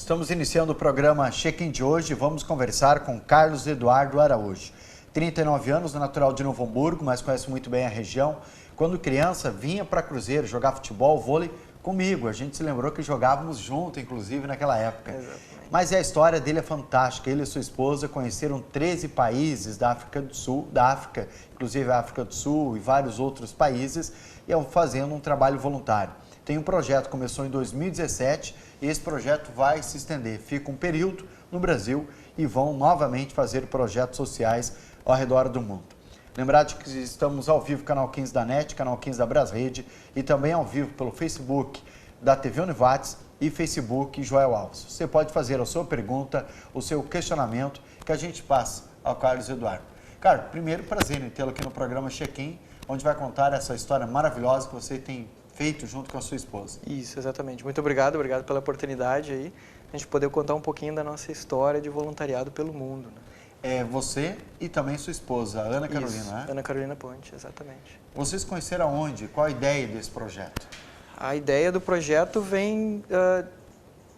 Estamos iniciando o programa Check-in de hoje e vamos conversar com Carlos Eduardo Araújo. 39 anos, natural de Novo Hamburgo, mas conhece muito bem a região. Quando criança, vinha para Cruzeiro jogar futebol, vôlei comigo. A gente se lembrou que jogávamos junto, inclusive, naquela época. Exatamente. Mas a história dele é fantástica. Ele e sua esposa conheceram 13 países da África do Sul, inclusive a África do Sul e vários outros países, e fazendo um trabalho voluntário. Tem um projeto que começou em 2017 e esse projeto vai se estender. Fica um período no Brasil e vão novamente fazer projetos sociais ao redor do mundo. Lembrar de que estamos ao vivo, canal 15 da NET, canal 15 da Brasrede e também ao vivo pelo Facebook da TV Univates e Facebook Joel Alves. Você pode fazer a sua pergunta, o seu questionamento, que a gente passa ao Carlos Eduardo. Carlos, primeiro prazer em tê-lo aqui no programa Check-in, onde vai contar essa história maravilhosa que você tem feito junto com a sua esposa. Isso, exatamente. Muito obrigado pela oportunidade aí, a gente poder contar um pouquinho da nossa história de voluntariado pelo mundo. Né? É você e também sua esposa, Ana Carolina, Isso, né? Ana Carolina Ponte, exatamente. Vocês conheceram aonde? Qual a ideia desse projeto? A ideia do projeto vem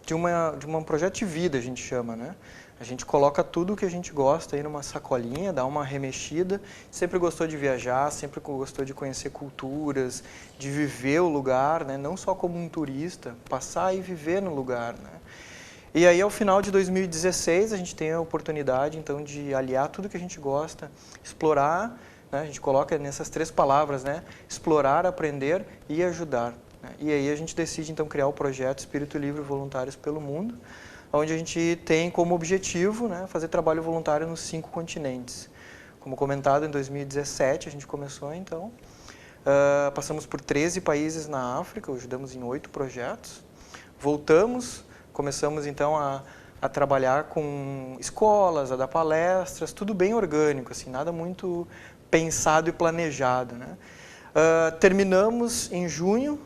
de um projeto de vida, a gente chama, né? A gente coloca tudo o que a gente gosta aí numa sacolinha, dá uma remexida. Sempre gostou de viajar, sempre gostou de conhecer culturas, de viver o lugar, né? Não só como um turista, passar e viver no lugar, né? E aí, ao final de 2016, a gente tem a oportunidade, então, de aliar tudo que a gente gosta, explorar, né? A gente coloca nessas 3 palavras, né? Explorar, aprender e ajudar. Né? E aí a gente decide, então, criar o projeto Espírito Livre Voluntários pelo Mundo, onde a gente tem como objetivo, né, fazer trabalho voluntário nos 5 continentes. Como comentado, em 2017 a gente começou, então, passamos por 13 países na África, ajudamos em 8 projetos, voltamos, começamos então a trabalhar com escolas, a dar palestras, tudo bem orgânico, assim, nada muito pensado e planejado. Né? Terminamos em junho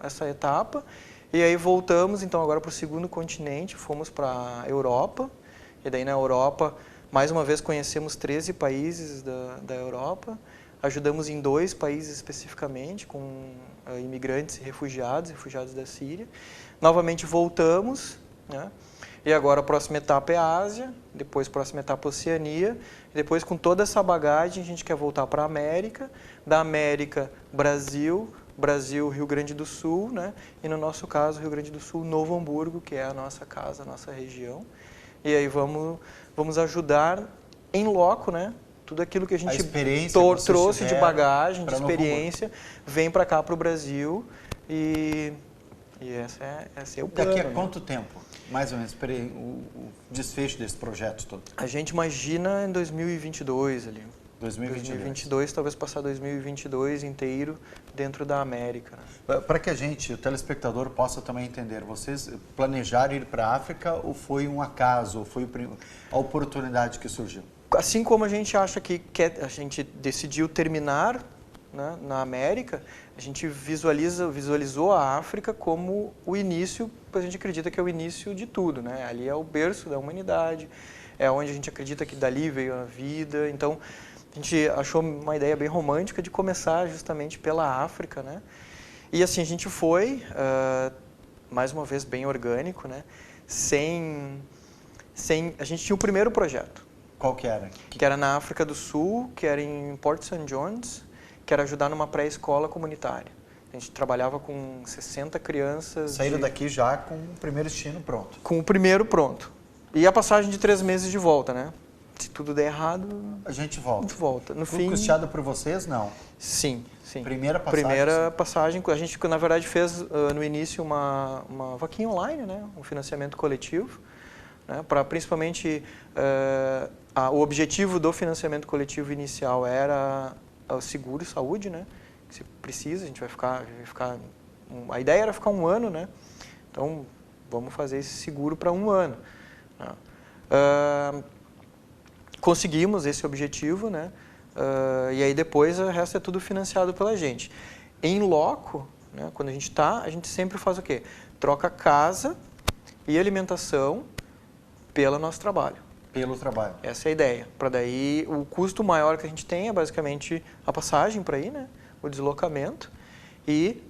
essa etapa, e aí voltamos, então, agora para o 2º continente, fomos para a Europa, e daí na Europa, mais uma vez, conhecemos 13 países da Europa, ajudamos em 2 países especificamente, com imigrantes e refugiados da Síria. Novamente voltamos, né? E agora a próxima etapa é a Ásia, depois a próxima etapa a Oceania, e depois com toda essa bagagem a gente quer voltar para a América, da América, Brasil, Rio Grande do Sul, né? E no nosso caso, Rio Grande do Sul, Novo Hamburgo, que é a nossa casa, a nossa região. E aí vamos ajudar em loco, né? Tudo aquilo que a gente trouxe de bagagem, de experiência, vem para cá, para o Brasil, e esse é o plano. Daqui a né? quanto tempo, mais ou menos, o desfecho desse projeto todo? A gente imagina em 2022 ali. 2022, talvez passar 2022 inteiro dentro da América. Né? Para que o telespectador, possa também entender, vocês planejaram ir para a África ou foi um acaso, ou foi a oportunidade que surgiu? Assim como a gente acha que a gente decidiu terminar, né, na América, a gente visualizou a África como o início, a gente acredita que é o início de tudo. Né? Ali é o berço da humanidade, é onde a gente acredita que dali veio a vida, então a gente achou uma ideia bem romântica de começar justamente pela África, né? E assim, a gente foi, mais uma vez, bem orgânico, né? A gente tinha o primeiro projeto. Qual que era? Que era na África do Sul, que era em Port St. John's, que era ajudar numa pré-escola comunitária. A gente trabalhava com 60 crianças. Saíram daqui já com o primeiro destino pronto. Com o primeiro pronto. E a passagem de 3 meses de volta, né? Se tudo der errado, a gente volta. No Foi fim, custeado por vocês? Não. Sim. Primeira passagem? Primeira passagem. A gente, na verdade, fez no início uma vaquinha online, né? Um financiamento coletivo. Né? Para principalmente, o objetivo do financiamento coletivo inicial era o seguro saúde, né? Que se precisa, a gente vai ficar a ideia era ficar 1 ano, né? Então, vamos fazer esse seguro para 1 ano. Conseguimos esse objetivo, né? E aí depois o resto é tudo financiado pela gente. Em loco, né, quando a gente sempre faz o quê? Troca casa e alimentação pelo nosso trabalho. Pelo trabalho. Essa é a ideia. Para daí, o custo maior que a gente tem é basicamente a passagem para ir, né? O deslocamento e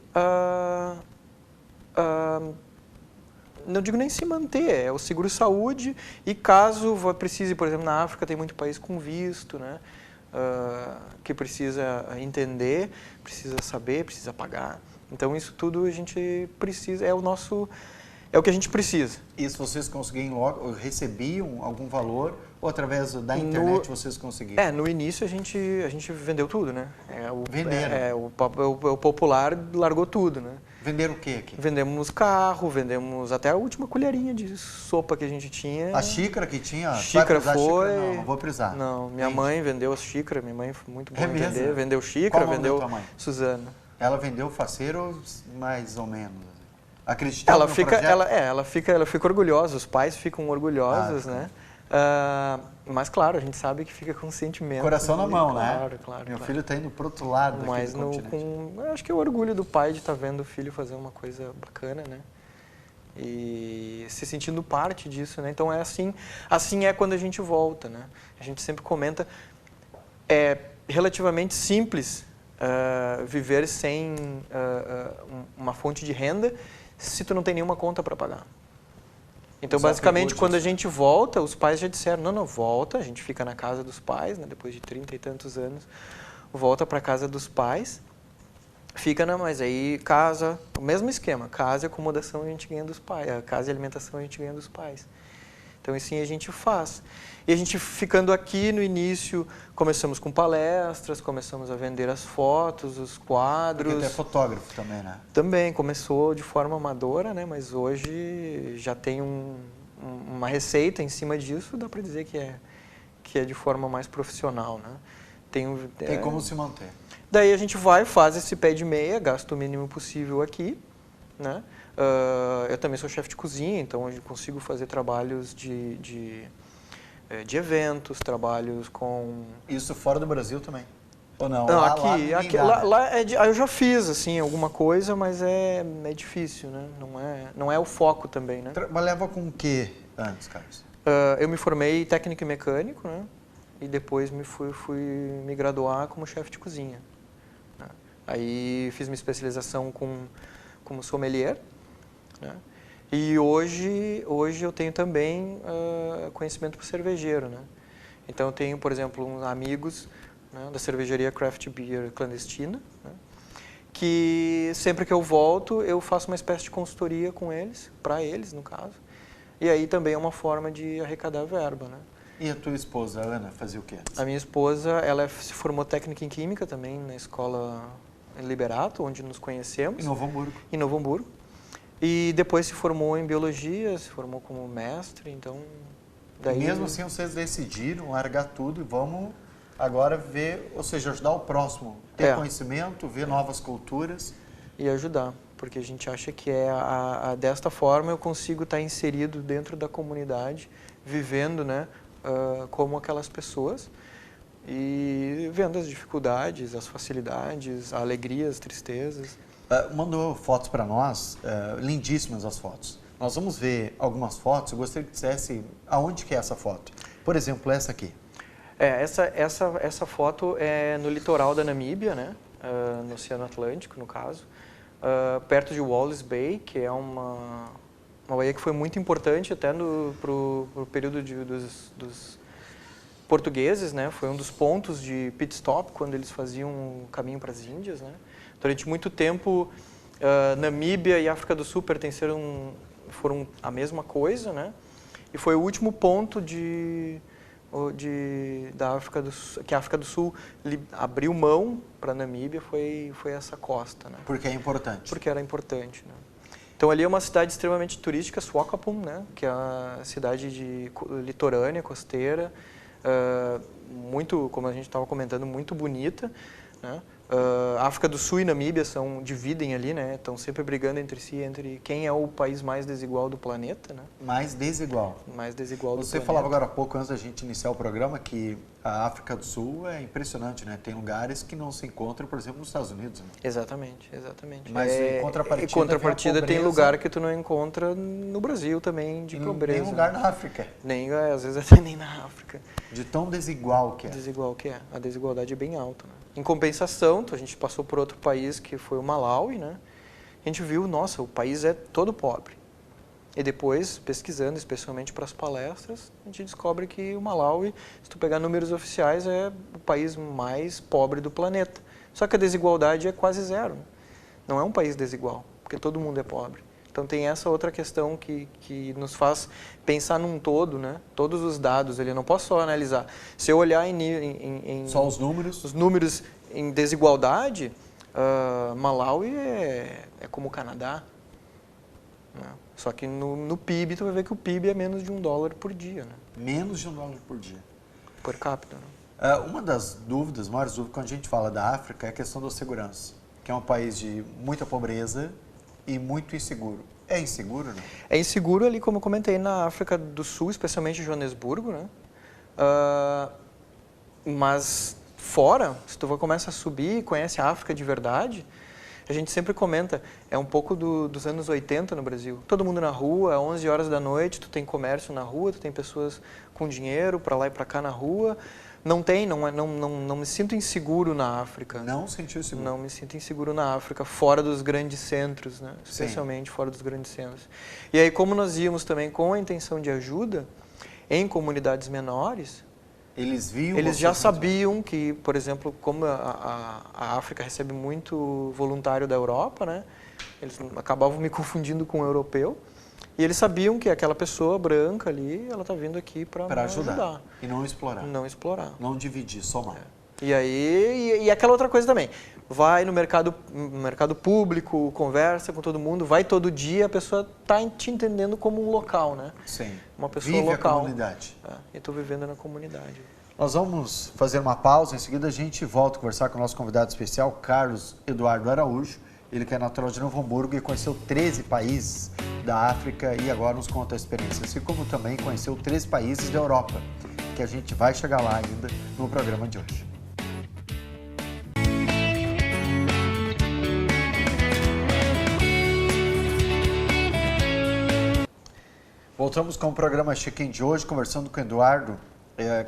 não digo nem se manter, é o seguro-saúde e caso precise, por exemplo, na África tem muito país com visto, né? Que precisa entender, precisa saber, precisa pagar. Então isso tudo a gente precisa, é o que a gente precisa. E se vocês conseguiam logo, recebiam algum valor ou através da internet vocês conseguiram? No início a gente vendeu tudo, né? Venderam? O popular largou tudo, né? Venderam o que aqui? Vendemos carro, vendemos até a última colherinha de sopa que a gente tinha. A xícara que tinha? Xícara foi... Xícara? Não vou precisar. Não, minha mãe vendeu as xícaras, minha mãe foi muito boa em mesmo? vender. Vendeu xícara, Qual o nome vendeu da tua mãe? Suzana. Ela vendeu faceiro mais ou menos? Acreditou Ela no fica, projeto? ela fica orgulhosa, os pais ficam orgulhosos, tá. né? Mas claro, a gente sabe que fica com sentimento. Coração na mão, claro, né? Claro, Meu filho está indo para o outro lado mas do continente. eu acho que é o orgulho do pai de estar vendo o filho fazer uma coisa bacana, né? E se sentindo parte disso, né? Então é assim é quando a gente volta, né? A gente sempre comenta, é relativamente simples viver sem uma fonte de renda se tu não tem nenhuma conta para pagar. Então, basicamente, quando a gente volta, os pais já disseram, não, volta, a gente fica na casa dos pais, né, depois de 30 e tantos anos, volta para a casa dos pais, fica, mas aí casa, o mesmo esquema, casa e acomodação a gente ganha dos pais, casa e alimentação a gente ganha dos pais. Então, assim a gente faz. E a gente ficando aqui no início, começamos com palestras, começamos a vender as fotos, os quadros. Porque tu é fotógrafo também, né? Também, começou de forma amadora, né? Mas hoje já tem uma receita em cima disso, dá para dizer que é de forma mais profissional, né? Tem como se manter. Daí a gente faz esse pé de meia, gasta o mínimo possível aqui, né? Eu também sou chefe de cozinha, então eu consigo fazer trabalhos de eventos, trabalhos com... Isso fora do Brasil também? Ou não? Não, Lá eu já fiz assim alguma coisa, mas é difícil, né? Não é o foco também, né? Trabalhava com o que antes, Carlos? Eu me formei técnico e mecânico, né? E depois fui me graduar como chefe de cozinha, né? Aí fiz minha especialização como sommelier, né? E hoje eu tenho também conhecimento por cervejeiro, né? Então eu tenho, por exemplo, uns amigos, né, da cervejaria Craft Beer Clandestina, né, que sempre que eu volto eu faço uma espécie de consultoria com eles, para eles no caso, e aí também é uma forma de arrecadar verba, né? E a tua esposa, a Ana, fazia o quê? A minha esposa, ela se formou técnica em Química também na escola Liberato, onde nos conhecemos. Em Novo Hamburgo. Em Novo Hamburgo. E depois se formou em Biologia, se formou como mestre, então... Daí... E mesmo assim vocês decidiram largar tudo e vamos agora ver, ou seja, ajudar o próximo, ter conhecimento, ver novas culturas. E ajudar, porque a gente acha que desta forma eu consigo estar inserido dentro da comunidade, vivendo, né, como aquelas pessoas e vendo as dificuldades, as facilidades, a alegria, as tristezas. Mandou fotos para nós, lindíssimas as fotos. Nós vamos ver algumas fotos, eu gostaria que dissesse aonde que é essa foto. Por exemplo, essa aqui. Essa foto é no litoral da Namíbia, né? No Oceano Atlântico, no caso, perto de Walvis Bay, que é uma baía que foi muito importante até pro período dos portugueses, né? Foi um dos pontos de pit stop quando eles faziam o caminho para as Índias, né? Durante muito tempo, Namíbia e África do Sul foram a mesma coisa, né? E foi o último ponto da África do Sul, que a África do Sul abriu mão para a Namíbia, foi essa costa, né? Porque é importante. Porque era importante, né? Então ali é uma cidade extremamente turística, Swakopmund, né? Que é a cidade litorânea, costeira, muito, como a gente estava comentando, muito bonita, né? África do Sul e Namíbia dividem ali, né? Estão sempre brigando entre si, entre quem é o país mais desigual do planeta, né? Mais desigual. Mais desigual do planeta. Você falava agora há pouco, antes da gente iniciar o programa, que a África do Sul é impressionante, né? Tem lugares que não se encontram, por exemplo, nos Estados Unidos. Né? Exatamente. Mas em contrapartida tem lugar que tu não encontra no Brasil também de pobreza. Nem lugar na África. Às vezes até nem na África. De tão desigual que é. Desigual que é. A desigualdade é bem alta, né? Em compensação, a gente passou por outro país que foi o Malawi, né? A gente viu, nossa, o país é todo pobre. E depois, pesquisando, especialmente para as palestras, a gente descobre que o Malawi, se tu pegar números oficiais, é o país mais pobre do planeta. Só que a desigualdade é quase zero. Não é um país desigual, porque todo mundo é pobre. Então tem essa outra questão que nos faz pensar num todo, né? Todos os dados, eu não posso só analisar. Se eu olhar só os números? Os números em desigualdade, Malawi é como o Canadá. Né? Só que no PIB, tu vai ver que o PIB é menos de $1 por dia. Né? Menos de $1 por dia. Per capita. Né? Uma das dúvidas, maiores dúvidas, quando a gente fala da África, é a questão da segurança, que é um país de muita pobreza e muito inseguro. É inseguro, né? É inseguro ali, como eu comentei, na África do Sul, especialmente em Joanesburgo, né? Mas fora, se tu começa a subir e conhece a África de verdade, a gente sempre comenta, é um pouco dos anos 80 no Brasil. Todo mundo na rua, 11 horas da noite, tu tem comércio na rua, tu tem pessoas com dinheiro para lá e para cá na rua. Não me sinto inseguro na África. Não sentiu seguro? Não me sinto inseguro na África, fora dos grandes centros, né? Especialmente fora dos grandes centros. E aí, como nós íamos também com a intenção de ajuda, em comunidades menores, eles já sabiam que, por exemplo, como a África recebe muito voluntário da Europa, né? Eles acabavam me confundindo com um europeu. E eles sabiam que aquela pessoa branca ali, ela está vindo aqui para ajudar. E não explorar. Não explorar. Não dividir, somar. E aí, e aquela outra coisa também. Vai no mercado público, conversa com todo mundo, vai todo dia, a pessoa está te entendendo como um local, né? Sim. Uma pessoa Vive local. a comunidade. Eu estou vivendo na comunidade. Nós vamos fazer uma pausa, em seguida a gente volta a conversar com o nosso convidado especial, Carlos Eduardo Araújo. Ele que é natural de Novo Hamburgo e conheceu 13 países da África e agora nos conta a experiência, assim como também conheceu 13 países da Europa, que a gente vai chegar lá ainda no programa de hoje. Voltamos com o programa Check-in de hoje, conversando com o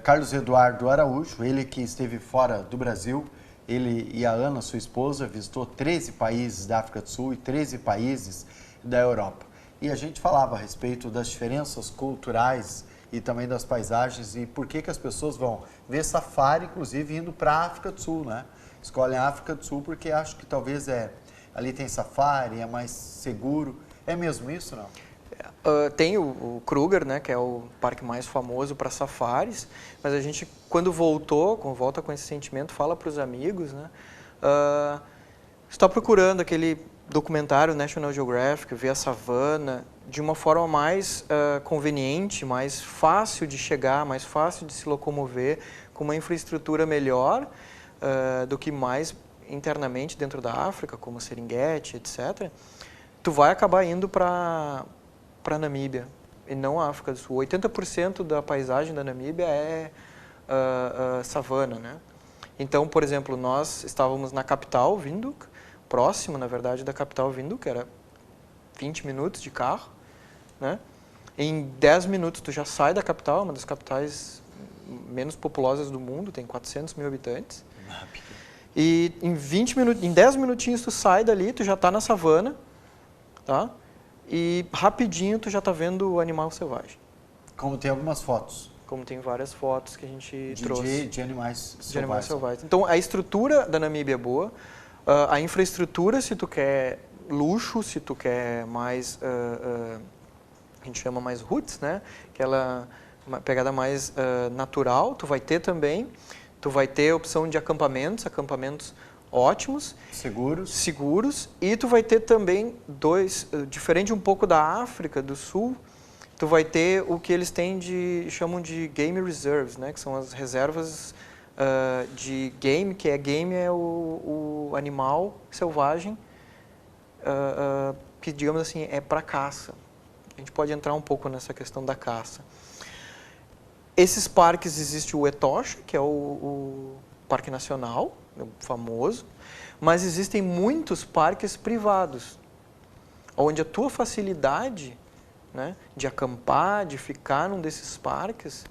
Carlos Eduardo Araújo, ele que esteve fora do Brasil. Ele e a Ana, sua esposa, visitou 13 países da África do Sul e 13 países da Europa. E a gente falava a respeito das diferenças culturais e também das paisagens e por que as pessoas vão ver safari, inclusive, indo para a África do Sul, né? Escolhem a África do Sul porque acham que talvez ali tem safari, é mais seguro. É mesmo isso, não? Tem o Kruger, né, que é o parque mais famoso para safaris, mas a gente, quando volta com esse sentimento, fala para os amigos, né, está procurando aquele documentário National Geographic, ver a savana, de uma forma mais conveniente, mais fácil de chegar, mais fácil de se locomover, com uma infraestrutura melhor do que mais internamente dentro da África, como Serengeti, etc., tu vai acabar indo para Namíbia e não a África do Sul. 80% da paisagem da Namíbia é savana, né? Então, por exemplo, nós estávamos na capital, Windhoek, próximo, na verdade, da capital Windhoek, era 20 minutos de carro, né? Em 10 minutos tu já sai da capital, uma das capitais menos populosas do mundo, tem 400 mil habitantes. E em 10 minutinhos tu sai dali, tu já está na savana, tá? E rapidinho tu já está vendo o animal selvagem. Como tem algumas fotos. Como tem várias fotos que a gente trouxe. De animais selvagens. De animais selvagens. Então, a estrutura da Namíbia é boa. A infraestrutura, se tu quer luxo, se tu quer mais, a gente chama mais roots, né? Aquela uma pegada mais natural, tu vai ter também. Tu vai ter a opção de acampamentos ótimos. Seguros. E tu vai ter também diferente um pouco da África do Sul, tu vai ter o que eles chamam de game reserves, né? Que são as reservas de game, que game é o animal selvagem, que digamos assim, é para caça. A gente pode entrar um pouco nessa questão da caça. Esses parques, existe o Etosha, que é o Parque Nacional, famoso, mas existem muitos parques privados, onde a tua facilidade, né, de acampar, de ficar num desses parques,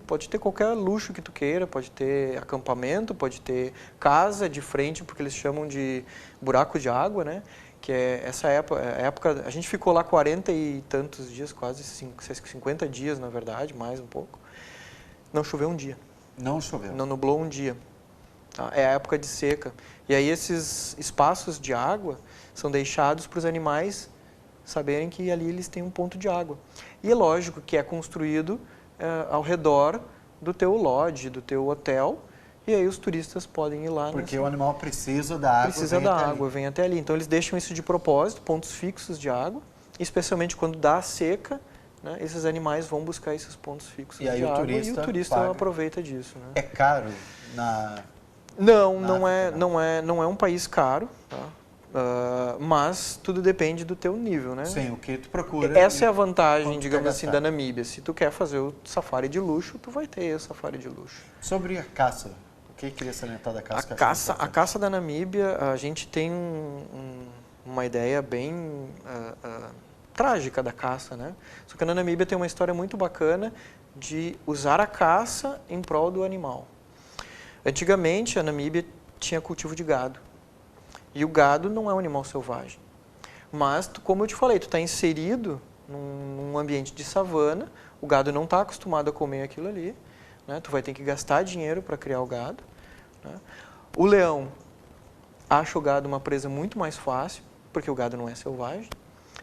pode ter qualquer luxo que tu queira, pode ter acampamento, pode ter casa de frente, porque eles chamam de buraco de água, né? que é essa época, a gente ficou lá 40 e tantos dias, quase 50 dias, na verdade, mais um pouco. Não choveu um dia. Não choveu. Não nublou um dia. Tá? É a época de seca. E aí esses espaços de água são deixados para os animais saberem que ali eles têm um ponto de água. E é lógico que é construído ao redor do teu lodge, do teu hotel, e aí os turistas podem ir lá. Porque o animal precisa da água. Precisa da água, vem até ali. Então eles deixam isso de propósito, pontos fixos de água, especialmente quando dá seca, né, esses animais vão buscar esses pontos fixos de água e o turista aproveita disso. Né? É caro na... Não é um país caro, tá? Mas tudo depende do teu nível, né? Sim, o que tu procura. Essa é a vantagem, digamos assim, da Namíbia. Se tu quer fazer o safari de luxo, tu vai ter o safari de luxo. Sobre a caça, o que queria salientar da caça? A caça da Namíbia, a gente tem uma ideia bem trágica da caça, né? Só que na Namíbia tem uma história muito bacana de usar a caça em prol do animal. Antigamente, a Namíbia tinha cultivo de gado. E o gado não é um animal selvagem. Mas, como eu te falei, tu está inserido num ambiente de savana, o gado não está acostumado a comer aquilo ali, né? Tu vai ter que gastar dinheiro para criar o gado. Né? O leão acha o gado uma presa muito mais fácil, porque o gado não é selvagem,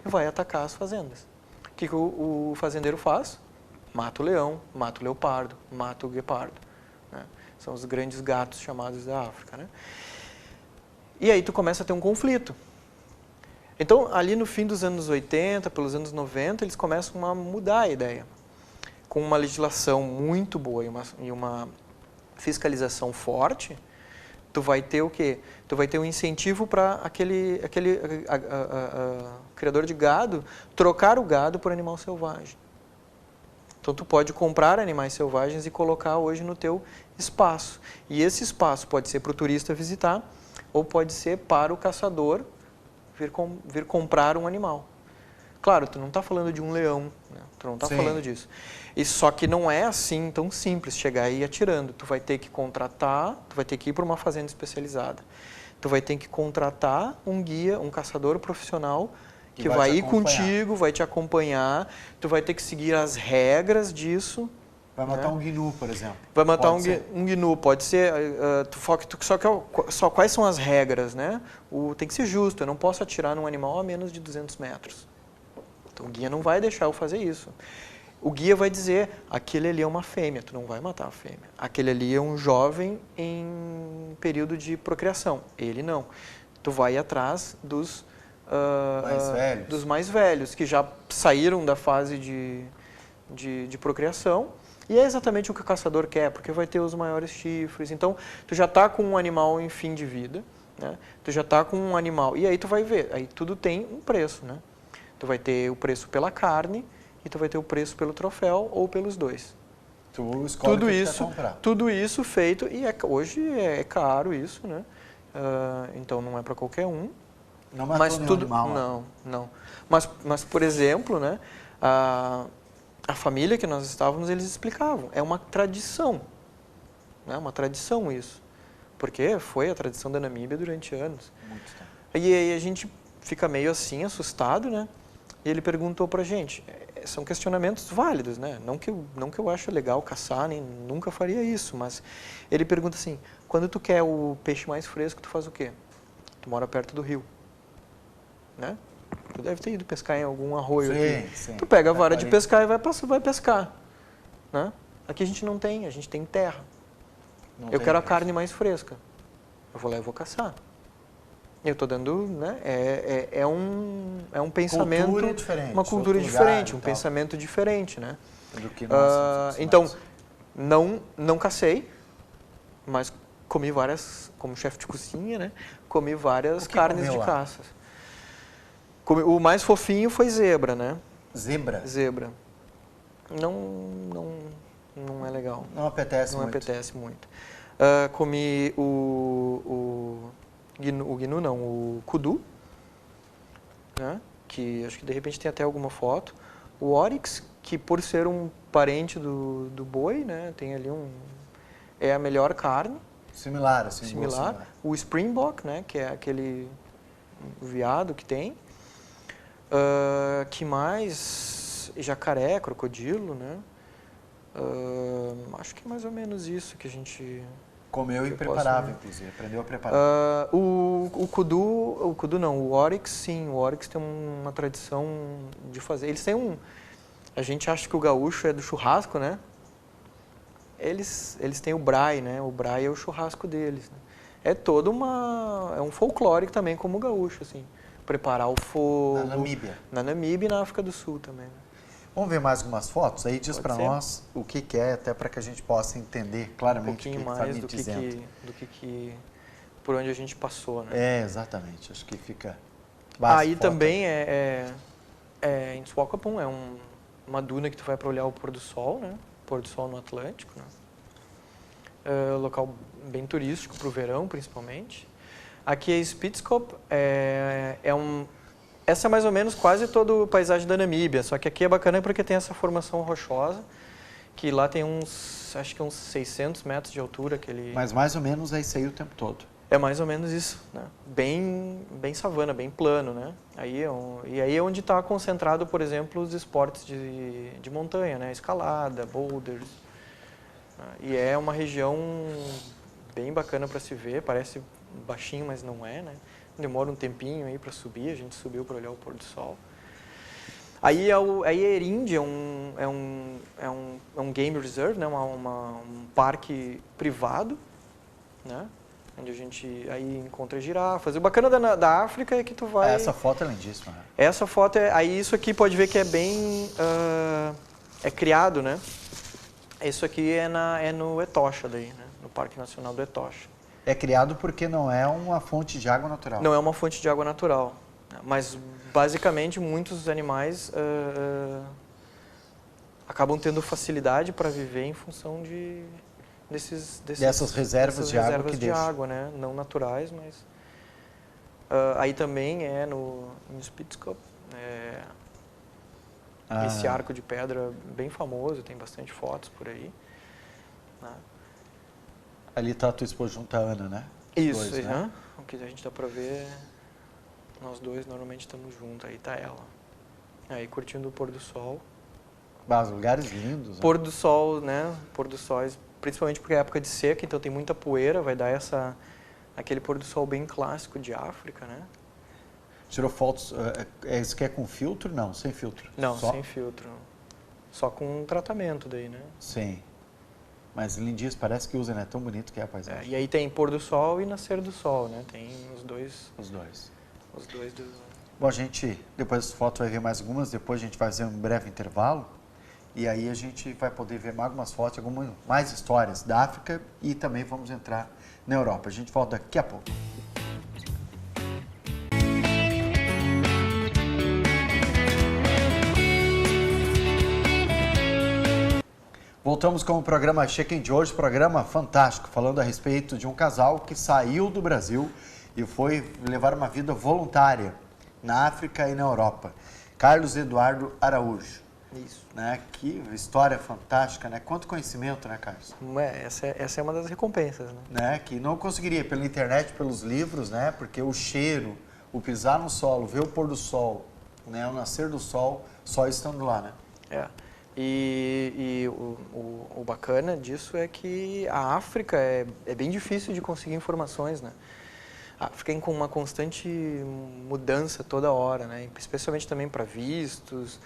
e vai atacar as fazendas. O que o fazendeiro faz? Mata o leão, mata o leopardo, mata o guepardo. Né? São os grandes gatos chamados da África. Né? E aí tu começa a ter um conflito. Então, ali no fim dos anos 80, pelos anos 90, eles começam a mudar a ideia. Com uma legislação muito boa e uma fiscalização forte, tu vai ter o quê? Tu vai ter um incentivo para aquele criador de gado trocar o gado por animal selvagem. Então, tu pode comprar animais selvagens e colocar hoje no teu espaço. E esse espaço pode ser para o turista visitar, ou pode ser para o caçador vir comprar um animal. Claro, tu não está falando de um leão, né? Tu não está falando disso. E só que não é assim tão simples chegar e ir atirando. Tu vai ter que contratar, tu vai ter que ir para uma fazenda especializada. Tu vai ter que contratar um guia, um caçador profissional que vai ir contigo, vai te acompanhar. Tu vai ter que seguir as regras disso. Vai matar um gnu, por exemplo. Vai matar um gnu, pode ser. Só quais são as regras, né? Tem que ser justo, eu não posso atirar num animal a menos de 200 metros. Então o guia não vai deixar eu fazer isso. O guia vai dizer, aquele ali é uma fêmea, tu não vai matar a fêmea. Aquele ali é um jovem em período de procriação, ele não. Tu vai atrás dos mais velhos, que já saíram da fase de procriação. E é exatamente o que o caçador quer, porque vai ter os maiores chifres. Então, tu já está com um animal em fim de vida, né? Tu já está com um animal. E aí tu vai ver, aí tudo tem um preço, né? Tu vai ter o preço pela carne e tu vai ter o preço pelo troféu ou pelos dois. Tu escolhe o que tu quer comprar. Tudo isso feito, e hoje é caro isso, né? Então não é para qualquer um. Não matou nenhum animal. Não. Mas, por exemplo, né? A família que nós estávamos, eles explicavam. É uma tradição. É uma tradição isso. Porque foi a tradição da Namíbia durante anos. Muito tempo. E aí a gente fica meio assim, assustado, né? E ele perguntou pra gente. São questionamentos válidos, né? Não que eu acho legal caçar, nem nunca faria isso. Mas ele pergunta assim, quando tu quer o peixe mais fresco, tu faz o quê? Tu mora perto do rio. Né? Tu deve ter ido pescar em algum arroio aqui. Sim. Tu pega a vara de pescar e vai pescar. Né? Aqui a gente não tem, a gente tem terra. Eu quero a carne mais fresca. Eu vou lá e vou caçar. Eu estou dando, né? É um pensamento, cultura diferente, uma cultura diferente, um pensamento diferente, né? Do que nós então, não cacei, mas comi várias, como chefe de cozinha, né? Comi várias carnes de caça. O mais fofinho foi zebra, né? Zebra. Não é legal. Não apetece muito. Comi o kudu, né? Que acho que de repente tem até alguma foto. O oryx, que por ser um parente do boi, né? Tem ali é a melhor carne. Similar. O springbok, né? Que é aquele o veado que tem. Que mais? Jacaré, crocodilo, né? Acho que é mais ou menos isso que a gente... Comeu e preparava, inclusive, aprendeu a preparar. O kudu não, o oryx sim, o oryx tem uma tradição de fazer. Eles têm a gente acha que o gaúcho é do churrasco, né? Eles têm o braai, né? O braai é o churrasco deles, né? É um folclore também, como o gaúcho, assim. Preparar o fogo. Na Namíbia. Na Namíbia e na África do Sul também. Né? Vamos ver mais algumas fotos? Aí diz para nós o que é, até para que a gente possa entender claramente o que está me dizendo. Por onde a gente passou, né? Exatamente. Acho que fica... Aí também em Swakopmund, uma duna que tu vai para olhar o pôr do sol, né? Pôr do sol no Atlântico, né? Local bem turístico para o verão, principalmente. Aqui é Spitskop, essa é mais ou menos quase toda a paisagem da Namíbia, só que aqui é bacana porque tem essa formação rochosa, que lá tem acho que uns 600 metros de altura. Mas mais ou menos é isso aí o tempo todo. É mais ou menos isso, né? Bem savana, bem plano, né? E aí é onde está concentrado, por exemplo, os esportes de montanha, né? Escalada, boulders. E é uma região bem bacana para se ver, parece baixinho, mas não é, né? Demora um tempinho aí para subir, a gente subiu para olhar o pôr do sol. Aí Erindi é um game reserve, né? Um parque privado, né? Onde a gente aí encontra girafas. O bacana da África é que tu vai... Essa foto é lindíssima. Né? Essa foto aí isso aqui pode ver que é bem... é criado, né? Isso aqui é no Etosha daí, né? No Parque Nacional do Etosha. É criado porque não é uma fonte de água natural. Não é uma fonte de água natural. Mas, basicamente, muitos animais acabam tendo facilidade para viver em função dessas reservas de água que deixam. Água, né? Não naturais, mas... aí também em Spitskop, esse arco de pedra bem famoso, tem bastante fotos por aí. Né? Ali está a tua esposa junto à Ana, né? Isso, né? O que a gente dá para ver, nós dois normalmente estamos juntos, aí tá ela. Aí curtindo o pôr do sol. Os lugares lindos. Pôr do sol, né? Pôr do sol, principalmente porque é época de seca, então tem muita poeira, vai dar aquele pôr do sol bem clássico de África, né? Tirou fotos, isso que é com filtro? Não, sem filtro. Não, sem filtro. Só com tratamento daí, né? Sim. Mas lindíssimo, parece que usa, né? Tão bonito que é a paisagem. E aí tem pôr do sol e nascer do sol, né? Tem os dois. Os dois. Bom, a gente, depois das fotos vai ver mais algumas, depois a gente vai fazer um breve intervalo. E aí a gente vai poder ver mais algumas fotos, algumas mais histórias da África e também vamos entrar na Europa. A gente volta daqui a pouco. Voltamos com o programa Check-in de hoje, programa fantástico, falando a respeito de um casal que saiu do Brasil e foi levar uma vida voluntária na África e na Europa. Carlos Eduardo Araújo. Isso. Né? Que história fantástica, né? Quanto conhecimento, né, Carlos? Essa é uma das recompensas, né? Que não conseguiria pela internet, pelos livros, né? Porque o cheiro, o pisar no solo, ver o pôr do sol, né? O nascer do sol, só estando lá, né? E o bacana disso é que a África é bem difícil de conseguir informações, né? A África com uma constante mudança toda hora, né? Especialmente também para vistos,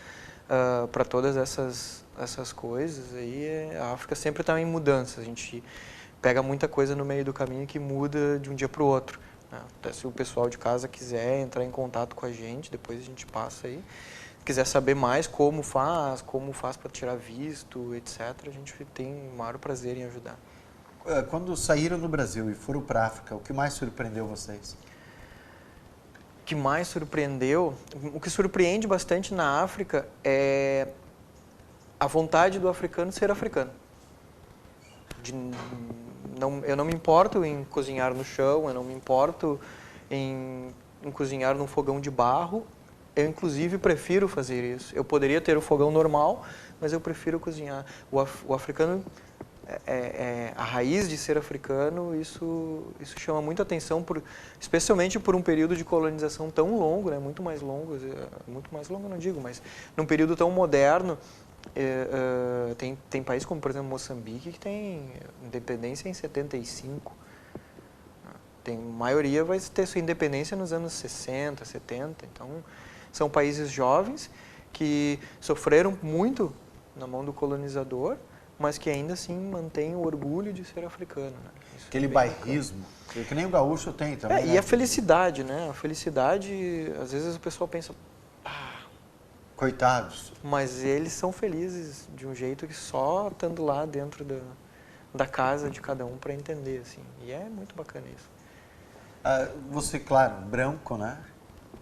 para todas essas coisas. Aí a África sempre está em mudança. A gente pega muita coisa no meio do caminho que muda de um dia para o outro. Né? Até se o pessoal de casa quiser entrar em contato com a gente, depois a gente passa aí. Quiser saber mais como faz para tirar visto, etc., a gente tem o maior prazer em ajudar. Quando saíram do Brasil e foram para a África, o que mais surpreendeu vocês? O que mais surpreendeu? O que surpreende bastante na África é a vontade do africano ser africano. Eu não me importo em cozinhar no chão, eu não me importo em cozinhar num fogão de barro. Eu, inclusive, prefiro fazer isso. Eu poderia ter o fogão normal, mas eu prefiro cozinhar. O africano a raiz de ser africano, isso chama muita atenção, especialmente por um período de colonização tão longo, né, muito mais longo eu não digo, mas num período tão moderno. Tem países como, por exemplo, Moçambique, que tem independência em 75. A maioria vai ter sua independência nos anos 60, 70. Então, são países jovens que sofreram muito na mão do colonizador, mas que ainda assim mantêm o orgulho de ser africano. Né? Aquele bairrismo, que nem o gaúcho tem também. E a felicidade, né? A felicidade, às vezes o pessoal pensa... Coitados. Mas eles são felizes de um jeito que só estando lá dentro da casa de cada um para entender, assim. E é muito bacana isso. Você, claro, branco, né?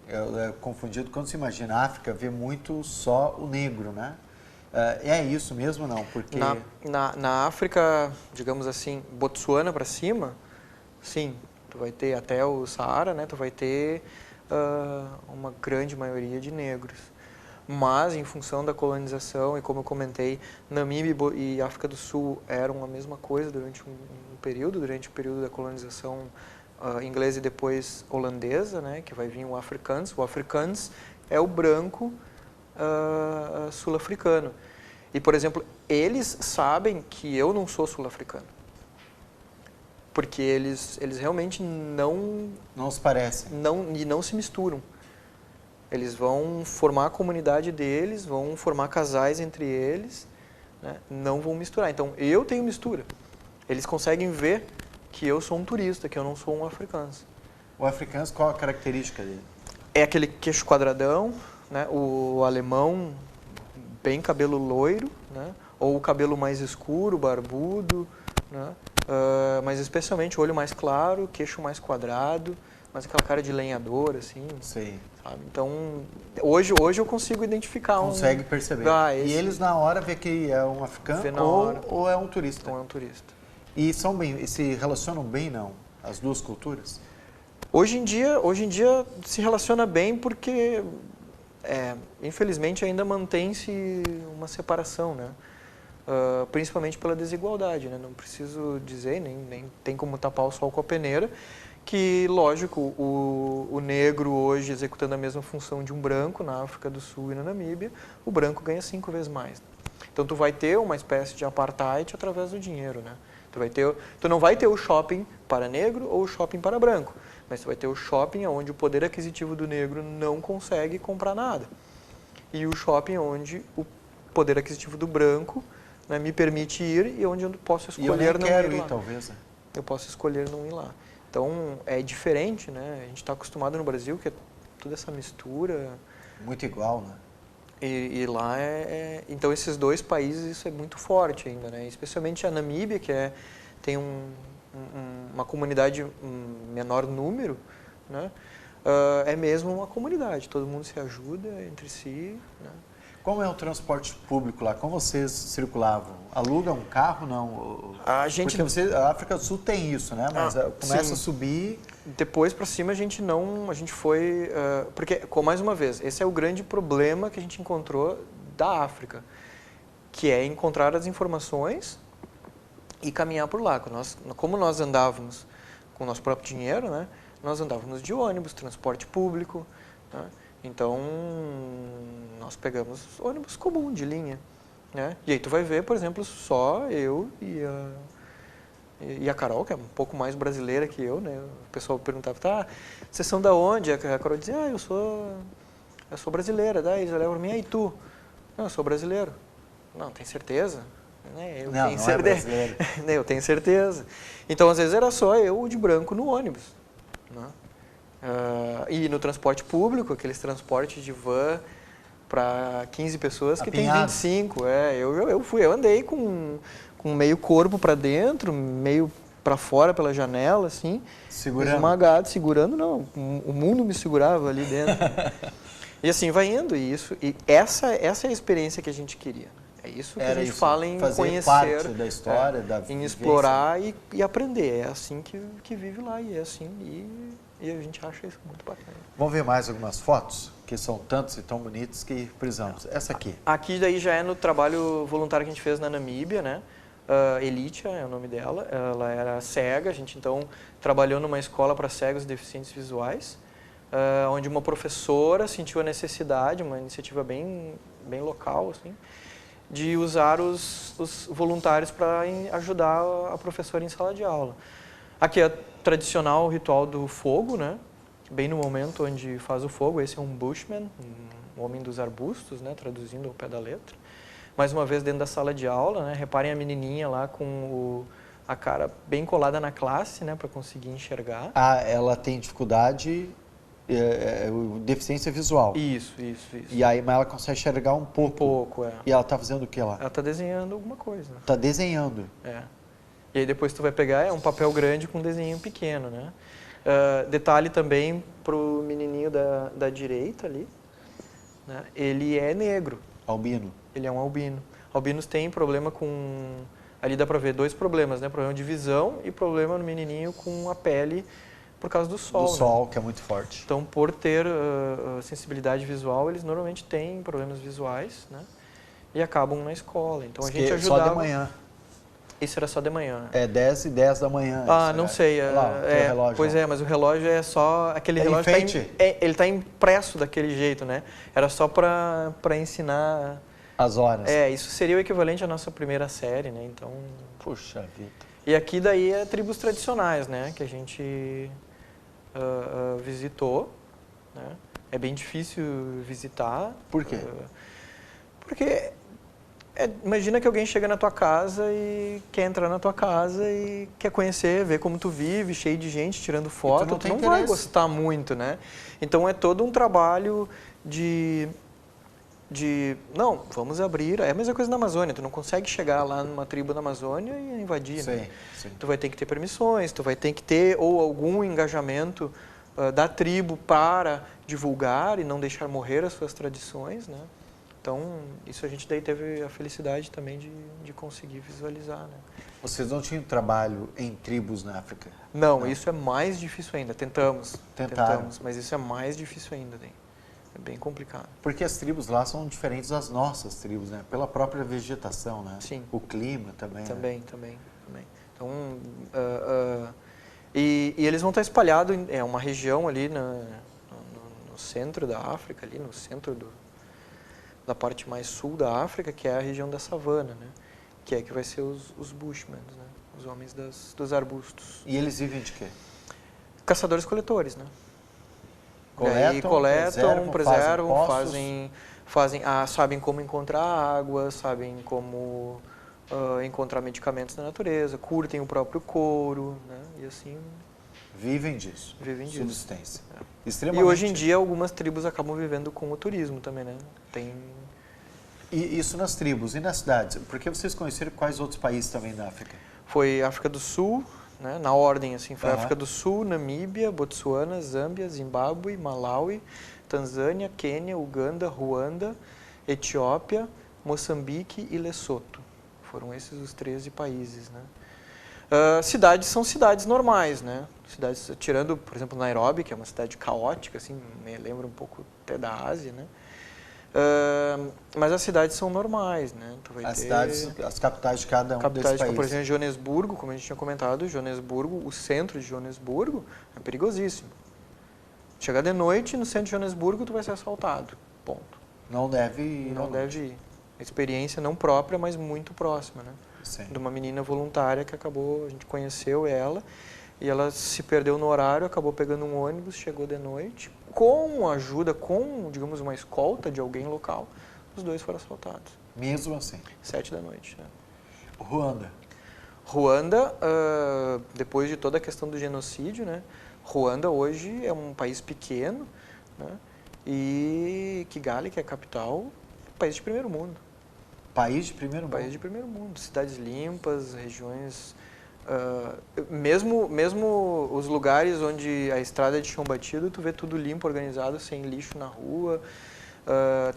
É confundido quando se imagina a África, vê muito só o negro, né? É isso mesmo, não? Porque... Na África, digamos assim, Botsuana para cima, sim, tu vai ter até o Saara, né? Tu vai ter uma grande maioria de negros. Mas, em função da colonização, e como eu comentei, Namíbia e África do Sul eram a mesma coisa durante durante o período da colonização inglesa e depois holandesa, né, que vai vir o Afrikaans. O Afrikaans é o branco sul-africano. E, por exemplo, eles sabem que eu não sou sul-africano. Porque eles realmente não se parecem. Não se misturam. Eles vão formar a comunidade deles, vão formar casais entre eles, né? Não vão misturar. Então, eu tenho mistura. Eles conseguem ver que eu sou um turista, que eu não sou um africano. O africano, qual a característica dele? É aquele queixo quadradão, né? O alemão, bem cabelo loiro, né? Ou o cabelo mais escuro, barbudo, né? Mas especialmente o olho mais claro, queixo mais quadrado, mas aquela cara de lenhador, assim. Sei. Sabe? Então, hoje eu consigo identificar Consegue perceber. E eles na hora vê que é um africano ou é um turista. Ou é um turista. E se relacionam bem, não? As duas culturas? Hoje em dia se relaciona bem porque, infelizmente, ainda mantém-se uma separação, né? Principalmente pela desigualdade, né? Não preciso dizer, nem tem como tapar o sol com a peneira, que, lógico, o negro hoje executando a mesma função de um branco na África do Sul e na Namíbia, o branco ganha 5 vezes mais. Então, tu vai ter uma espécie de apartheid através do dinheiro, né? Tu não vai ter o shopping para negro ou o shopping para branco, mas tu vai ter o shopping onde o poder aquisitivo do negro não consegue comprar nada. E o shopping onde o poder aquisitivo do branco, né, me permite ir e onde eu posso escolher não ir lá. Talvez. Eu posso escolher não ir lá. Então, é diferente, né? A gente está acostumado no Brasil, que é toda essa mistura. Muito igual, né? E lá Então, esses dois países, isso é muito forte ainda, né? Especialmente a Namíbia, que tem uma comunidade em menor número, né? É mesmo uma comunidade, todo mundo se ajuda entre si, né? Como é o transporte público lá? Como vocês circulavam? Aluga um carro, não? Porque a África do Sul tem isso, né? Mas começa a subir... Depois para cima a gente foi... porque, mais uma vez, esse é o grande problema que a gente encontrou da África, que é encontrar as informações e caminhar por lá. Como nós andávamos com o nosso próprio dinheiro, né? Nós andávamos de ônibus, transporte público, né? Então, nós pegamos ônibus comum, de linha, né? E aí tu vai ver, por exemplo, só eu e a Carol, que é um pouco mais brasileira que eu, né? O pessoal perguntava, tá, vocês são da onde? A Carol dizia, eu sou brasileira. Daí eles olhavam para mim, e tu? Não, eu sou brasileiro. Não, tem certeza? Eu tenho certeza. Eu tenho certeza. Então, às vezes, era só eu de branco no ônibus, né? E no transporte público, aqueles transportes de van para 15 pessoas que tem 25. Eu andei com meio corpo para dentro, meio para fora pela janela, assim, esmagado, segurando, não, o mundo me segurava ali dentro. E assim vai indo, e essa é a experiência que a gente queria. É isso que a gente fala em conhecer, parte da história, em explorar e aprender. É assim que vive lá, e é assim, e a gente acha isso muito bacana. Vamos ver mais algumas fotos, que são tantas e tão bonitas que precisamos. Essa aqui. Aqui daí já é no trabalho voluntário que a gente fez na Namíbia, né? Elitia é o nome dela, ela era cega, a gente então trabalhou numa escola para cegos e deficientes visuais, onde uma professora sentiu a necessidade, uma iniciativa bem local, assim, de usar os voluntários para ajudar a professora em sala de aula. Aqui é tradicional o ritual do fogo, né? Bem no momento onde faz o fogo, esse é um bushman, um homem dos arbustos, né? Traduzindo ao pé da letra. Mais uma vez dentro da sala de aula, né? Reparem a menininha lá com a cara bem colada na classe, né? Para conseguir enxergar. Ah, ela tem dificuldade, deficiência visual. Isso. E aí, mas ela consegue enxergar um pouco. Um pouco, é. E ela está fazendo o que lá? Ela está desenhando alguma coisa. Está desenhando. É. E aí depois tu vai pegar, um papel grande com um desenho pequeno, né? Detalhe também pro menininho da direita ali, né? Ele é negro. Albino. Ele é um albino. Albinos têm problema com... Ali dá para ver 2 problemas, né? Problema de visão e problema no menininho com a pele por causa do sol. Do sol, né? que é muito forte. Então, por ter sensibilidade visual, eles normalmente têm problemas visuais, né? E acabam na escola. Então, a gente ajudava... Só de manhã. Isso era só de manhã. É 10 e 10 da manhã. Ah, não sei. Lá, o relógio, pois lá. mas o relógio é só... Aquele relógio enfeite? Ele está impresso daquele jeito, né? Era só para ensinar... As horas. Isso seria o equivalente à nossa primeira série, né? Então... Puxa vida. E aqui daí é tribos tradicionais, né? Que a gente visitou, né? É bem difícil visitar. Por quê? Porque... imagina que alguém chega na tua casa e quer entrar na tua casa e quer conhecer, ver como tu vive, cheio de gente tirando foto, tu não vai gostar muito, né? Então é todo um trabalho não, vamos abrir, é a mesma coisa na Amazônia, tu não consegue chegar lá numa tribo da Amazônia e invadir, né? Sim. Tu vai ter que ter permissões, tu vai ter que ter ou algum engajamento da tribo para divulgar e não deixar morrer as suas tradições, né? Então, isso a gente daí teve a felicidade também de conseguir visualizar, né? Vocês não tinham trabalho em tribos na África? Não, isso é mais difícil ainda. Tentaram. Tentamos, mas isso é mais difícil ainda, né? É bem complicado. Porque as tribos lá são diferentes das nossas tribos, né? Pela própria vegetação, né? Sim. O clima também. Também. Então, e eles vão estar espalhados, é uma região ali no centro da África, ali no centro da parte mais sul da África, que é a região da savana, né? Que vai ser os Bushmen, né? Os homens dos arbustos. E eles vivem de quê? Caçadores-coletores, né? Coletam, preservam, sabem como encontrar água, sabem como encontrar medicamentos na natureza, curtem o próprio couro, né? E assim... Vivem disso. Subsistência. Extremamente. E hoje em dia algumas tribos acabam vivendo com o turismo também, né? E isso nas tribos e nas cidades? Porque vocês conheceram quais outros países também da África? Foi África do Sul, né? Na ordem, assim, foi África do Sul, Namíbia, Botsuana, Zâmbia, Zimbábue, Malawi, Tanzânia, Quênia, Uganda, Ruanda, Etiópia, Moçambique e Lesoto. Foram esses os 13 países, né? Cidades são cidades normais, né? Cidades, tirando, por exemplo, Nairobi, que é uma cidade caótica, assim, me lembra um pouco até da Ásia, né? Mas as cidades são normais, né? Tu vai as capitais de cada um desses países. Por exemplo, Joanesburgo, como a gente tinha comentado, o centro de Joanesburgo é perigosíssimo. Chegar de noite no centro de Joanesburgo, tu vai ser assaltado, ponto. Não deve ir. Não deve ir. Experiência não própria, mas muito próxima, né? Sim. De uma menina voluntária que acabou, a gente conheceu ela, e ela se perdeu no horário, acabou pegando um ônibus, chegou de noite, com ajuda, digamos, uma escolta de alguém local, os 2 foram assaltados. Mesmo assim? 7 da noite. Né? Ruanda, depois de toda a questão do genocídio, né? Ruanda hoje é um país pequeno, né? E Kigali, que é a capital, é um país de primeiro mundo. País de primeiro mundo? País de primeiro mundo. Cidades limpas, regiões... mesmo os lugares onde a estrada é de chão batido, tu vê tudo limpo, organizado, sem lixo na rua,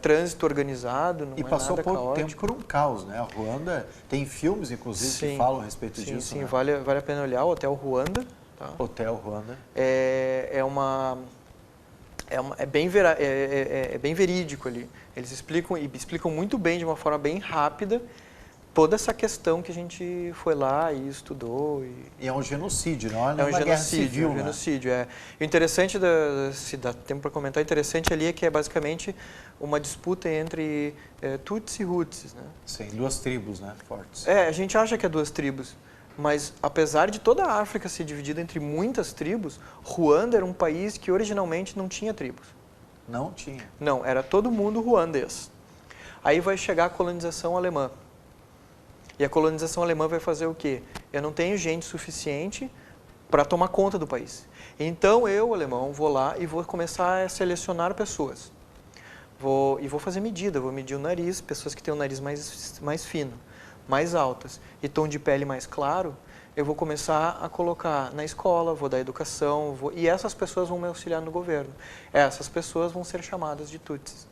trânsito organizado, não é nada caótico. E passou pouco tempo por um caos, né? A Ruanda tem filmes, inclusive, que falam a respeito disso. Sim, né? vale a pena olhar o Hotel Ruanda. Tá? Hotel Ruanda. É bem verídico ali. Eles explicam muito bem, de uma forma bem rápida, toda essa questão que a gente foi lá e estudou. E é um genocídio, não é? É um uma guerra civil, é um genocídio, é. O interessante, se dá tempo para comentar, o interessante ali é que é basicamente uma disputa entre Tutsis e Hutsis, né? Sim, duas tribos, né, fortes. A gente acha que é duas tribos, mas apesar de toda a África ser dividida entre muitas tribos, Ruanda era um país que originalmente não tinha tribos. Não tinha? Não, era todo mundo ruandês. Aí vai chegar a colonização alemã. E a colonização alemã vai fazer o quê? Eu não tenho gente suficiente para tomar conta do país. Então eu, alemão, vou lá e vou começar a selecionar pessoas. Vou fazer medida, vou medir o nariz, pessoas que têm o nariz mais fino, mais altas e tom de pele mais claro, eu vou começar a colocar na escola, vou dar educação, e essas pessoas vão me auxiliar no governo. Essas pessoas vão ser chamadas de Tutsis.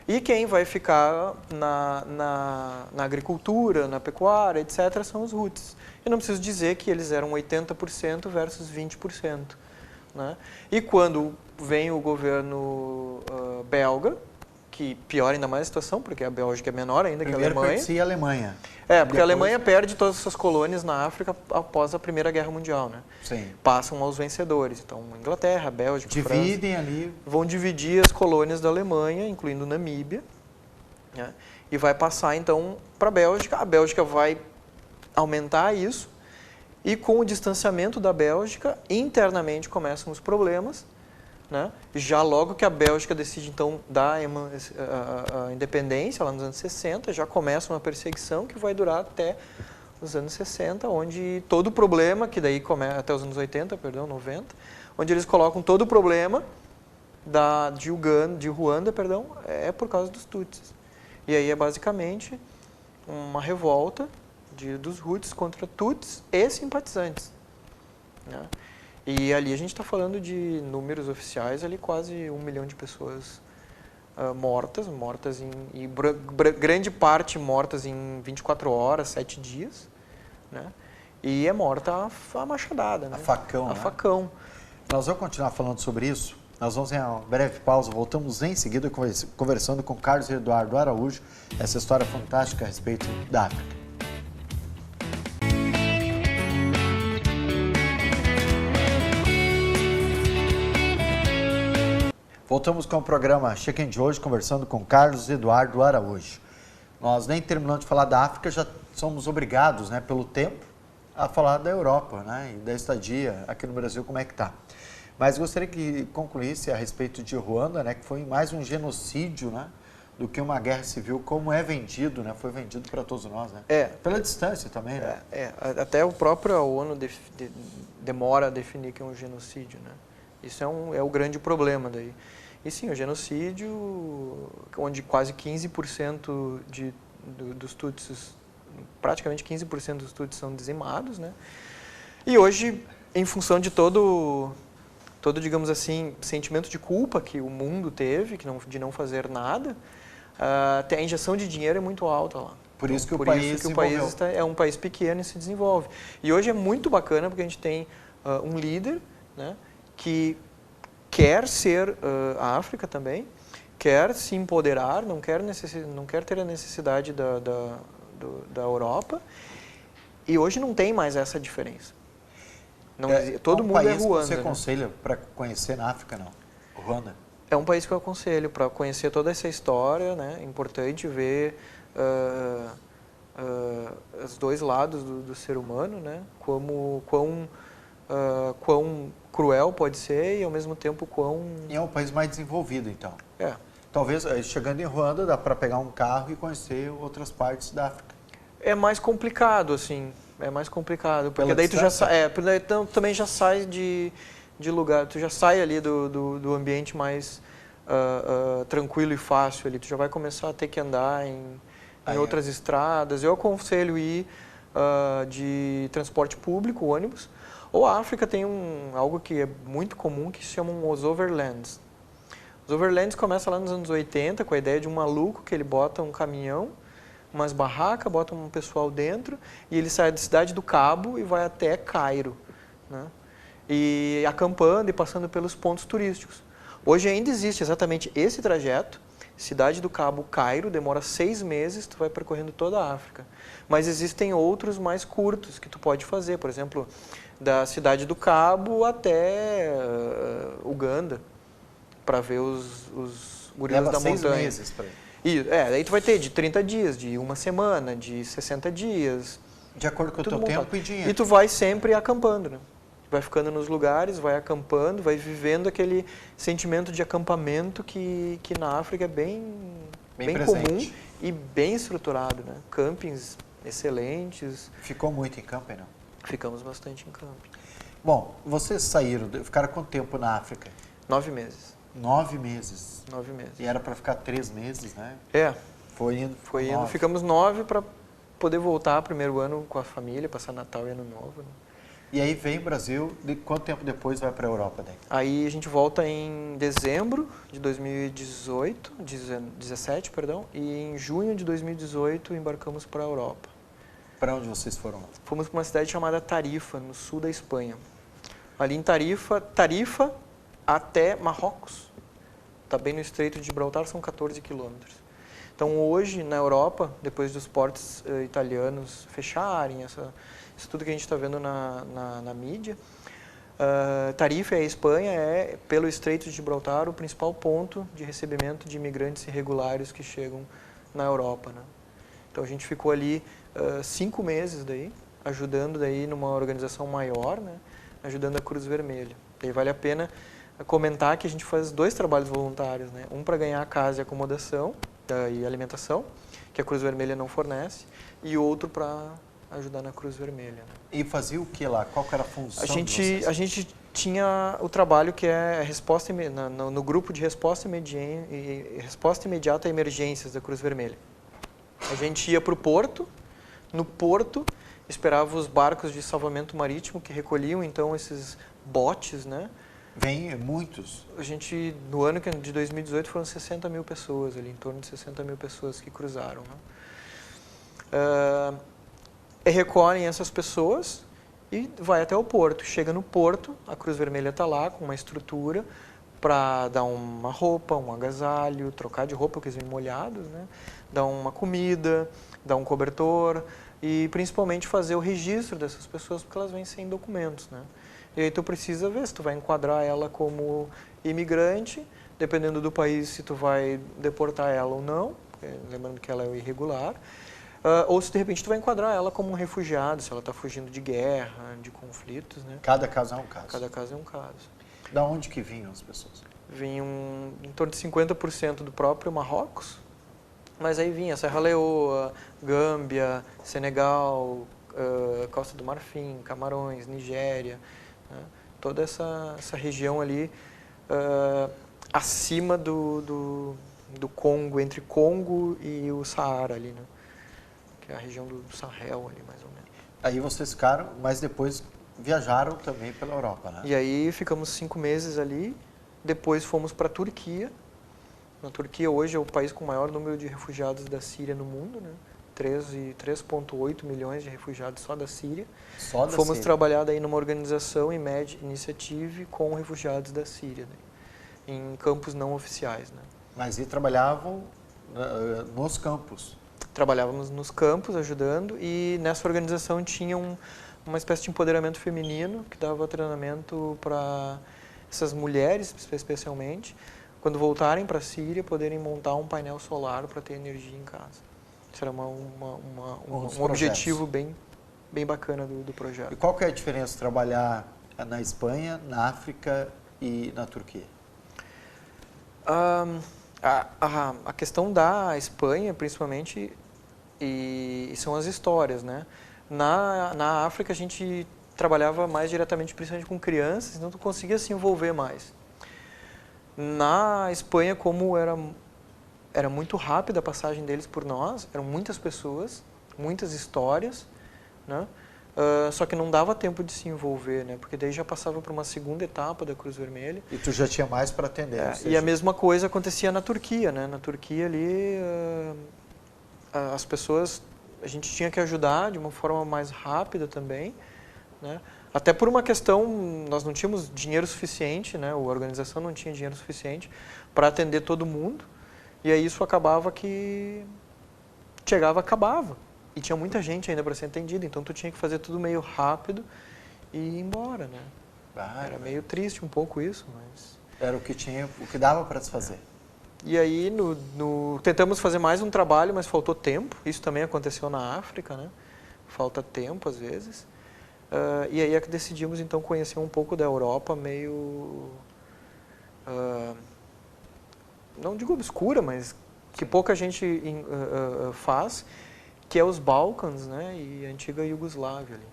E quem vai ficar na agricultura, na pecuária, etc., são os Hutsis. Eu não preciso dizer que eles eram 80% versus 20%. Né? E quando vem o governo belga, que piora ainda mais a situação, porque a Bélgica é menor ainda que a Alemanha. Primeiro pertencia a Alemanha. Porque a Alemanha perde todas as suas colônias na África após a Primeira Guerra Mundial, né? Sim. Passam aos vencedores. Então, Inglaterra, Bélgica, dividem França, ali. vão dividir as colônias da Alemanha, incluindo Namíbia, né? E vai passar, então, para a Bélgica. A Bélgica vai aumentar isso e, com o distanciamento da Bélgica, internamente começam os problemas. Né? Já logo que a Bélgica decide, então, dar a independência, lá nos anos 60, já começa uma perseguição que vai durar até os anos 60, onde todo o problema, que daí começa até os anos 80, perdão, 90, onde eles colocam todo o problema de Ruanda, é por causa dos Tutsis. E aí é basicamente uma revolta dos Hutsis contra Tutsis e simpatizantes. Né? E ali a gente está falando de números oficiais, ali quase 1 milhão de pessoas mortas e grande parte mortas em 24 horas, 7 dias, né? E é morta a machadada, né? A facão, a facão. Nós vamos continuar falando sobre isso. Nós vamos em uma breve pausa, voltamos em seguida conversando com Carlos Eduardo Araújo, essa história fantástica a respeito da África. Voltamos com o programa Check-in de hoje, conversando com Carlos Eduardo Araújo. Nós nem terminando de falar da África, já somos obrigados, né, pelo tempo, a falar da Europa, né, e da estadia aqui no Brasil, como é que está. Mas gostaria que concluísse a respeito de Ruanda, né, que foi mais um genocídio, né, do que uma guerra civil, como é vendido, né, foi vendido para todos nós, né? Pela distância também, né? Até o próprio ONU demora a definir que é um genocídio, né? Isso é o grande problema daí. E sim, o genocídio, onde quase 15% dos Tutsis, praticamente 15% dos Tutsis são dizimados, né? E hoje, em função de todo, digamos assim, sentimento de culpa que o mundo teve, de não fazer nada, a injeção de dinheiro é muito alta lá. Por isso que o país é um país pequeno e se desenvolve. E hoje é muito bacana porque a gente tem um líder, né, que quer ser a África também, quer se empoderar, não quer ter a necessidade da Europa, e hoje não tem mais essa diferença. Todo mundo é Ruanda. Você aconselha para conhecer na África, não? Ruanda? É um país que eu aconselho para conhecer toda essa história, né? É importante ver os dois lados do ser humano, né? Quão cruel pode ser e, ao mesmo tempo, E é um país mais desenvolvido, então. Talvez, chegando em Ruanda, dá para pegar um carro e conhecer outras partes da África. É mais complicado, assim. É mais complicado. Porque daí tu também já sai de lugar, tu já sai ali do ambiente mais tranquilo e fácil ali. Tu já vai começar a ter que andar em outras estradas. Eu aconselho ir de transporte público, ônibus. Ou a África tem algo que é muito comum, que se chamam os overlands. Os overlands começam lá nos anos 80, com a ideia de um maluco que ele bota um caminhão, umas barracas, bota um pessoal dentro, e ele sai da cidade do Cabo e vai até Cairo, né? E acampando e passando pelos pontos turísticos. Hoje ainda existe exatamente esse trajeto, Cidade do Cabo, Cairo, demora 6 meses, tu vai percorrendo toda a África. Mas existem outros mais curtos que tu pode fazer, por exemplo, da Cidade do Cabo até Uganda, para ver os gorilas da montanha. Leva 6 meses para ir. Aí tu vai ter de 30 dias, de uma semana, de 60 dias. De acordo com o teu tempo e dinheiro. E tu vai sempre acampando, né? Vai ficando nos lugares, vai acampando, vai vivendo aquele sentimento de acampamento que na África é bem comum e bem estruturado, né? Campings excelentes. Ficou muito em camping, não? Ficamos bastante em camping. Bom, vocês ficaram quanto tempo na África? 9 meses. 9 meses. 9 meses. E era para ficar 3 meses, né? Foi indo. Ficamos 9 para poder voltar primeiro ano com a família, passar Natal e Ano Novo, né? E aí vem o Brasil, quanto tempo depois vai para a Europa daí? Aí a gente volta em dezembro de 17, perdão, e em junho de 2018 embarcamos para a Europa. Para onde vocês foram lá? Fomos para uma cidade chamada Tarifa, no sul da Espanha. Ali em Tarifa até Marrocos. Está bem no Estreito de Gibraltar, são 14 quilômetros. Então hoje, na Europa, depois dos portos italianos fecharem, isso tudo que a gente está vendo na mídia, Tarifa, a Espanha, é, pelo Estreito de Gibraltar, o principal ponto de recebimento de imigrantes irregulares que chegam na Europa, né? Então a gente ficou ali 5 meses daí, ajudando daí numa organização maior, né? Ajudando a Cruz Vermelha. Daí vale a pena comentar que a gente faz 2 trabalhos voluntários, né? Um para ganhar casa e acomodação e alimentação, que a Cruz Vermelha não fornece, e outro para ajudar na Cruz Vermelha. Né? E fazia o que lá? Qual que era a função de vocês? A gente tinha o trabalho que é no grupo de resposta imediata a emergências da Cruz Vermelha. A gente ia para o porto, no porto esperava os barcos de salvamento marítimo que recolhiam então esses botes, né? Vem muitos. A gente, no ano de 2018, foram 60 mil pessoas ali, em torno de 60 mil pessoas que cruzaram, né? Recolhem essas pessoas e vai até o porto. Chega no porto, a Cruz Vermelha está lá com uma estrutura para dar uma roupa, um agasalho, trocar de roupa, porque eles vêm molhados, né? Dar uma comida, dar um cobertor e principalmente fazer o registro dessas pessoas, porque elas vêm sem documentos, né? E aí tu precisa ver se tu vai enquadrar ela como imigrante, dependendo do país se tu vai deportar ela ou não, lembrando que ela é irregular, ou se de repente tu vai enquadrar ela como um refugiado, se ela está fugindo de guerra, de conflitos, né? Cada caso é um caso. Cada caso é um caso. Da onde que vinham as pessoas? Vinham em torno de 50% do próprio Marrocos, mas aí vinha Serra Leoa, Gâmbia, Senegal, Costa do Marfim, Camarões, Nigéria, né? Toda essa região ali acima do Congo, entre Congo e o Saara ali, né? Que é a região do Sahel ali, mais ou menos. Aí vocês ficaram, mas depois viajaram também pela Europa, né? E aí ficamos 5 meses ali, depois fomos para a Turquia. Na Turquia hoje é o país com o maior número de refugiados da Síria no mundo, né? 3,8 milhões de refugiados só da Síria. Só da Fomos Síria. trabalhar daí numa organização, Initiative, com refugiados da Síria, né? Em campos não oficiais, né? Mas e trabalhavam nos campos? Trabalhávamos nos campos ajudando e nessa organização tinha uma espécie de empoderamento feminino que dava treinamento para essas mulheres, especialmente, quando voltarem para a Síria, poderem montar um painel solar para ter energia em casa. Isso era um objetivo bem bacana do projeto. E qual que é a diferença de trabalhar na Espanha, na África e na Turquia? A questão da Espanha, principalmente, e são as histórias, né? Na África a gente trabalhava mais diretamente, principalmente com crianças, então tu conseguia se envolver mais. Na Espanha, como era muito rápida a passagem deles por nós, eram muitas pessoas, muitas histórias, né? Só que não dava tempo de se envolver, né? Porque daí já passava para uma segunda etapa da Cruz Vermelha. E tu já tinha mais para atender. E a mesma coisa acontecia na Turquia, né? Na Turquia ali, as pessoas, a gente tinha que ajudar de uma forma mais rápida também, né? Até por uma questão, nós não tínhamos dinheiro suficiente, né? A organização não tinha dinheiro suficiente para atender todo mundo. E aí isso acabava que chegava, acabava. E tinha muita gente ainda para ser atendida, então tu tinha que fazer tudo meio rápido e ir embora, né? Era meio triste um pouco isso, mas... Era o que tinha, o que dava para se fazer. E aí tentamos fazer mais um trabalho, mas faltou tempo. Isso também aconteceu na África, né? Falta tempo às vezes. E aí é que decidimos então conhecer um pouco da Europa, meio... não digo obscura, mas que pouca gente faz, que é os Balcãs, né? E a antiga Iugoslávia ali.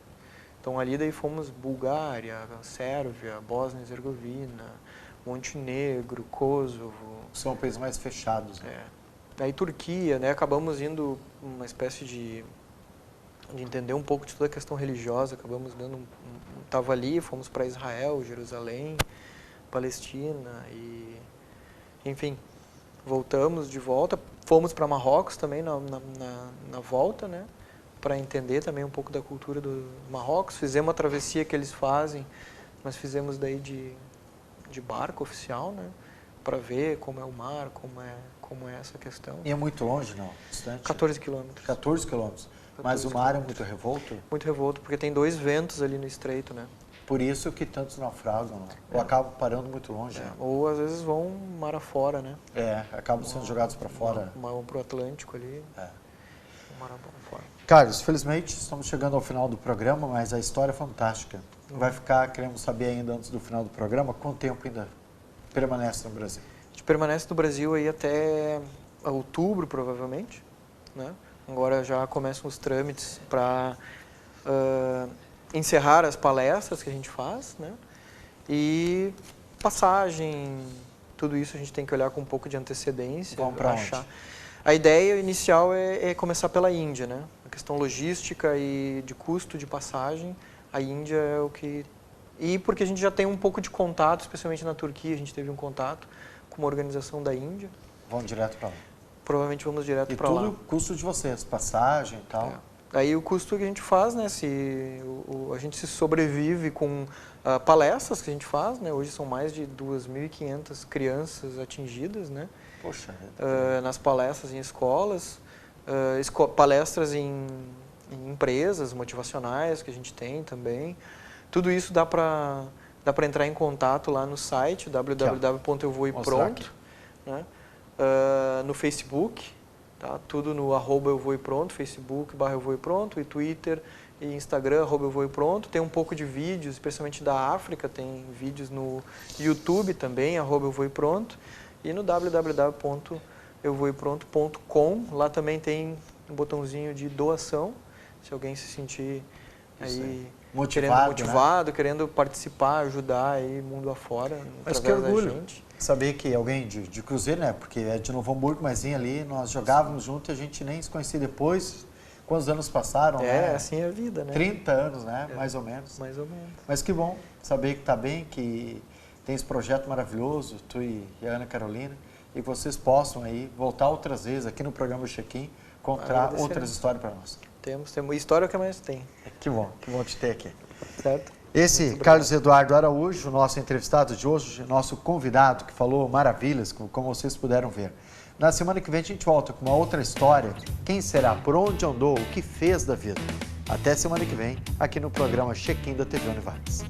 Então ali daí fomos Bulgária, Sérvia, Bósnia e Herzegovina, Montenegro, Kosovo. São países mais fechados. Né? Aí Turquia, né? Acabamos indo uma espécie de entender um pouco de toda a questão religiosa, acabamos dando tava ali, fomos para Israel, Jerusalém, Palestina e enfim, voltamos de volta, fomos para Marrocos também na volta, né? Para entender também um pouco da cultura do Marrocos, fizemos a travessia que eles fazem, mas fizemos daí de barco oficial, né? Para ver como é o mar, como é essa questão. E é muito longe, não? Distante? 14 quilômetros. 14 quilômetros. Mas o mar é muito revolto? Muito revolto, porque tem 2 ventos ali no estreito, né? Por isso que tantos naufragam, né? Ou acabam parando muito longe. Né? Ou às vezes vão mar afora, né? Acabam sendo jogados para fora. Vão para o Atlântico ali. Mar afora. Carlos, felizmente estamos chegando ao final do programa, mas a história é fantástica. Vai ficar, queremos saber ainda antes do final do programa, quanto tempo ainda permanece no Brasil? A gente permanece no Brasil aí até outubro, provavelmente, né? Agora já começam os trâmites para encerrar as palestras que a gente faz, né? E passagem, tudo isso a gente tem que olhar com um pouco de antecedência. Vamos para onde? A ideia inicial é começar pela Índia, né? A questão logística e de custo de passagem, a Índia é o que... E porque a gente já tem um pouco de contato, especialmente na Turquia, a gente teve um contato com uma organização da Índia. Vamos direto para lá? Provavelmente vamos direto para lá. E tudo custo de vocês, passagem e tal? Aí o custo que a gente faz, né? A gente se sobrevive com palestras que a gente faz, né? Hoje são mais de 2.500 crianças atingidas, né? Poxa. Nas palestras em escolas, palestras em empresas motivacionais que a gente tem também. Tudo isso dá para entrar em contato lá no site www.euvoepronto, né? No Facebook, tá? Tudo no @euvoepronto, Facebook /euvoepronto, e Twitter e Instagram @euvoepronto. Tem um pouco de vídeos, especialmente da África, tem vídeos no YouTube também, @euvoepronto, e no www.euvoepronto.com. Lá também tem um botãozinho de doação, se alguém se sentir aí motivado, querendo participar, ajudar aí mundo afora. Mas que orgulho saber que alguém de Cruzeiro, né? Porque é de Novo Hamburgo, mas vinha ali, nós jogávamos junto e a gente nem se conhecia depois. Quantos anos passaram, né? Assim é a vida, né? 30 anos, né? Mais ou menos. Mais ou menos. Mas que bom saber que está bem, que tem esse projeto maravilhoso, tu e a Ana Carolina, e que vocês possam aí voltar outras vezes aqui no programa Check-in, contar outras histórias para nós. Temos história que mais tem. Que bom te ter aqui. Certo. Esse Carlos Eduardo Araújo, nosso entrevistado de hoje, nosso convidado, que falou maravilhas, como vocês puderam ver. Na semana que vem a gente volta com uma outra história. Quem será? Por onde andou? O que fez da vida? Até semana que vem, aqui no programa Check-in da TV Univates.